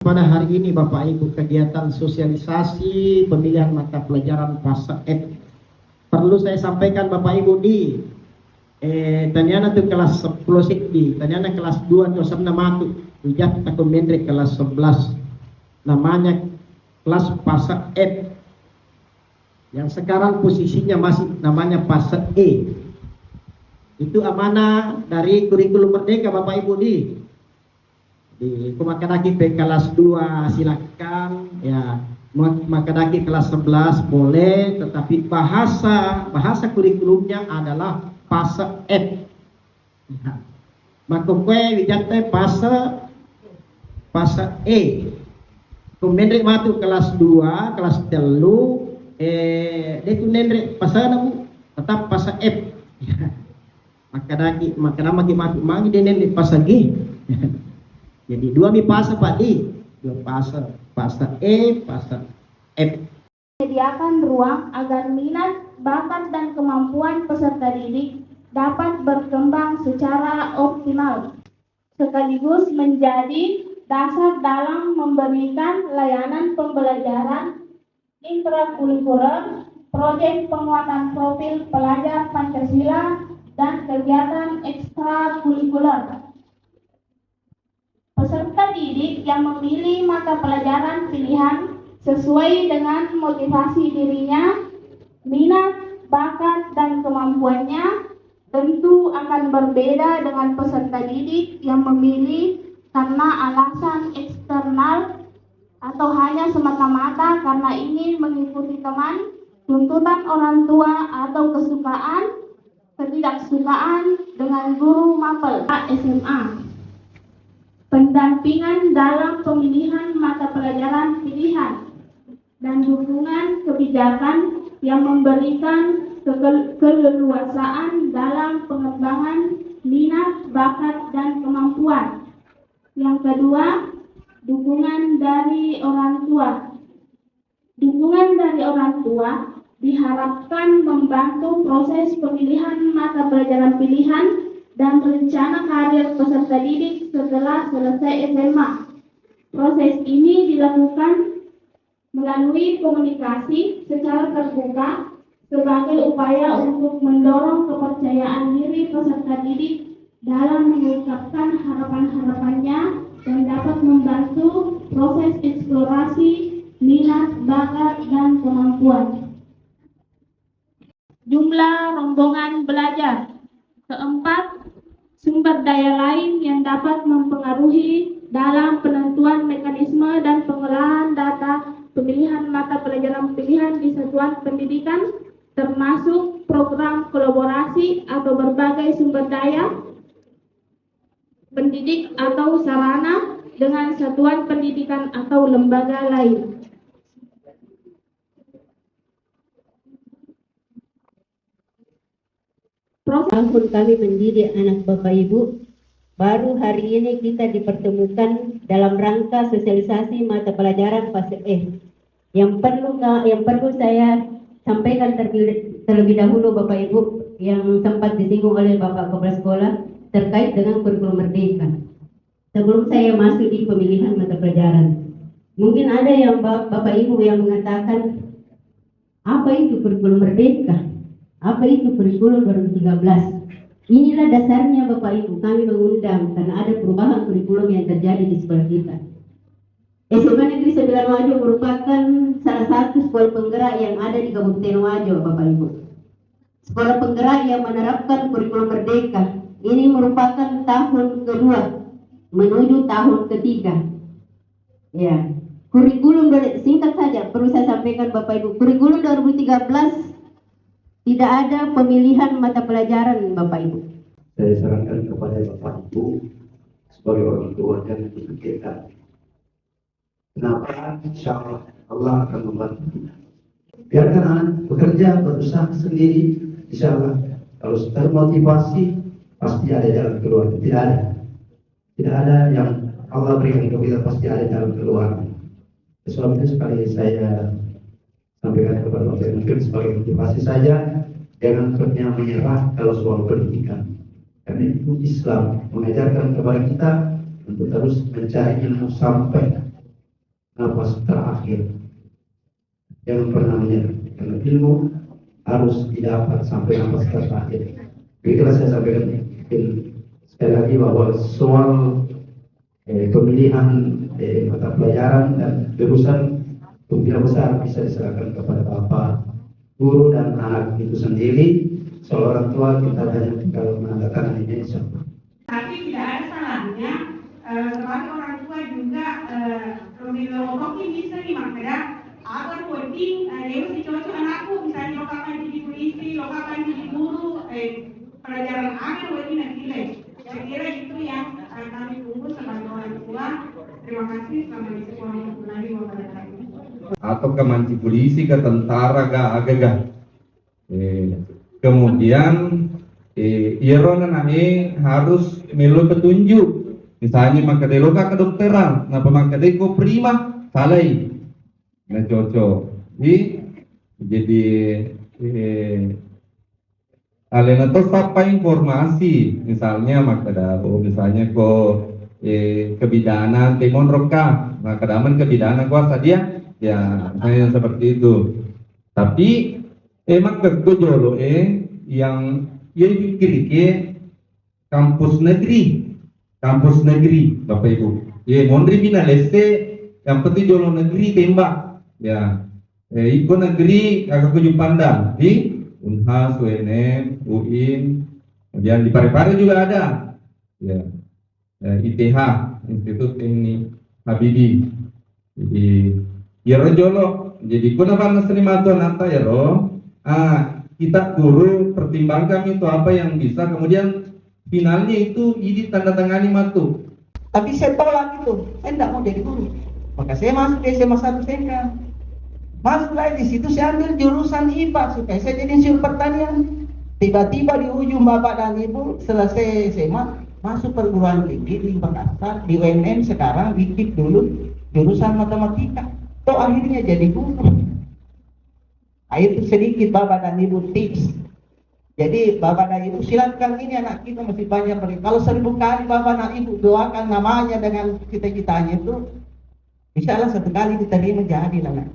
Pada hari ini Bapak Ibu, kegiatan sosialisasi pemilihan mata pelajaran fase F. Perlu saya sampaikan Bapak Ibu di tanyana tu kelas 10 sikdi, tanyana kelas 2 tu sabna matu, ujat aku mendrik kelas 11. Namanya kelas fase F. Yang sekarang posisinya masih namanya fase E. Itu amanah dari kurikulum Merdeka Bapak Ibu di Makadaki kelas 2 silakan ya, Makadaki kelas 11 boleh, tetapi bahasa kurikulumnya adalah fase F. Ya. Makukwe wijate fase E. Kemudian matu kelas 2, kelas 3, itu nendre pasal namu tetap fase F. Ya. Makadaki matu mangi denen di fase G. Jadi dua fase Pak di, dua fase E, fase F. Menyediakan ruang agar minat, bakat, dan kemampuan peserta didik dapat berkembang secara optimal, sekaligus menjadi dasar dalam memberikan layanan pembelajaran intrakurikuler, proyek penguatan profil pelajar Pancasila, dan kegiatan ekstrakurikuler. Peserta didik yang memilih mata pelajaran pilihan sesuai dengan motivasi dirinya, minat, bakat, dan kemampuannya tentu akan berbeda dengan peserta didik yang memilih karena alasan eksternal atau hanya semata-mata karena ingin mengikuti teman, tuntutan orang tua, atau ketidaksukaan dengan guru mapel SMA. Pendampingan dalam pemilihan mata pelajaran pilihan dan dukungan kebijakan yang memberikan keleluasaan dalam pengembangan minat, bakat, dan kemampuan. Yang kedua, dukungan dari orang tua. Dukungan dari orang tua diharapkan membantu proses pemilihan mata pelajaran pilihan dan rencana karir peserta didik setelah selesai SMA. Proses ini dilakukan melalui komunikasi secara terbuka sebagai upaya untuk mendorong kepercayaan diri peserta didik dalam mengungkapkan harapan-harapannya dan dapat membantu proses eksplorasi minat, bakat, dan kemampuan. Jumlah rombongan belajar. Keempat, sumber daya lain yang dapat mempengaruhi dalam penentuan mekanisme dan pengolahan data pemilihan mata pelajaran pilihan di satuan pendidikan, termasuk program kolaborasi atau berbagai sumber daya pendidik atau sarana dengan satuan pendidikan atau lembaga lain. Tahun kami mendidik anak Bapak Ibu, baru hari ini kita dipertemukan dalam rangka sosialisasi mata pelajaran fase F. Yang perlu saya sampaikan terlebih dahulu Bapak Ibu, yang sempat disinggung oleh Bapak Kepala Sekolah terkait dengan kurikulum Merdeka. Sebelum saya masuk di pemilihan mata pelajaran, mungkin ada yang Bapak Ibu yang mengatakan, apa itu kurikulum Merdeka? Apa itu kurikulum 2013? Inilah dasarnya Bapak Ibu, kami mengundang karena ada perubahan kurikulum yang terjadi di sekolah kita. SMA Negeri 9 Wajo merupakan salah satu sekolah penggerak yang ada di Kabupaten Wajo, Bapak Ibu. Sekolah penggerak yang menerapkan kurikulum Merdeka. Ini merupakan tahun kedua menuju tahun ketiga. Ya, kurikulum singkat saja perlu saya sampaikan Bapak Ibu. Kurikulum 2013 tidak ada pemilihan mata pelajaran Bapak Ibu. Saya sarankan kepada Bapak Ibu sebagai orang tua dan dipikirkan. Kenapa? Insya Allah akan membantu kita. Biarkan anak bekerja, berusaha sendiri. Insya Allah kalau termotivasi pasti ada jalan keluar. Tidak ada yang Allah berikan kepada kita, pasti ada jalan keluar. Sebab itu sekali saya sampaikan kepada Bapak Ibu, mungkin sebagai motivasi saja, jangan pernah menyerah kalau soal pendidikan. Karena itu Islam mengajarkan kepada kita untuk terus mencari ilmu sampai nafas terakhir yang pernah menyerah. Karena ilmu harus didapat sampai nafas terakhir. Itulah saya sampaikan sekali lagi bahwa soal pemilihan mata pelajaran dan jurusan kemungkinan besar bisa diserahkan kepada Bapak guru dan anak itu sendiri. Soal orang tua kita hanya tinggal menandatangan ini, insyaallah. Tapi tidak ada salahnya sebagai orang tua juga memiliki bisa di makna agar penting dia mesti cocok anakku misalnya lo kapan jadi polisi, lo kapan jadi guru, pelajaran agar penting nanti deh. Saya kira itu yang kami tunggu sebagai orang tua. Terima kasih selamat di sekolah lagi wabarakatuh. Atau ke manci polisi, ke tentara, agak. Kemudian irona nae harus melu petunjuk. Misalnya maka deloka kedokteran, napa maka deko prima salai. Nah cocok. Jadi alena tos apa informasi, misalnya maka dao, misalnya kebidanan temon roka, maka daman kebidanan kuasa dia, ya misalnya seperti itu. Tapi emang kegojolo yang dipikir kampus negeri Bapak Ibu. Mondri bina leste yang penting jolo negeri tembak. Ya, iko negeri kakak kuju pandang di Unhas, UNM, UIN, kemudian di Parepare juga ada. Ya, ITH, Institut Teknik Habibie. Jadi, ya jolo. Jadi kuna panas terima tuan nata ya roh. Kita guru pertimbangkan itu apa yang bisa, kemudian finalnya itu ini tanda tangani matu. Tapi saya tolak itu, saya tidak mau jadi guru. Maka saya masuk ke SMA 1 SMK. Masuklah di situ saya ambil jurusan IPA supaya saya jadi insinyur pertanian. Tiba-tiba di ujung bapak dan ibu selesai SMA masuk perguruan tinggi di Makassar, di UNM sekarang bikin dulu jurusan matematika. Toh akhirnya jadi guru. Itu sedikit Bapak dan Ibu tips. Jadi Bapak dan Ibu silakan, ini anak kita masih banyak beri. Kalau 1000 kali Bapak dan Ibu doakan namanya dengan cita-citanya itu, insya Allah 1 kali diterima jadi anak.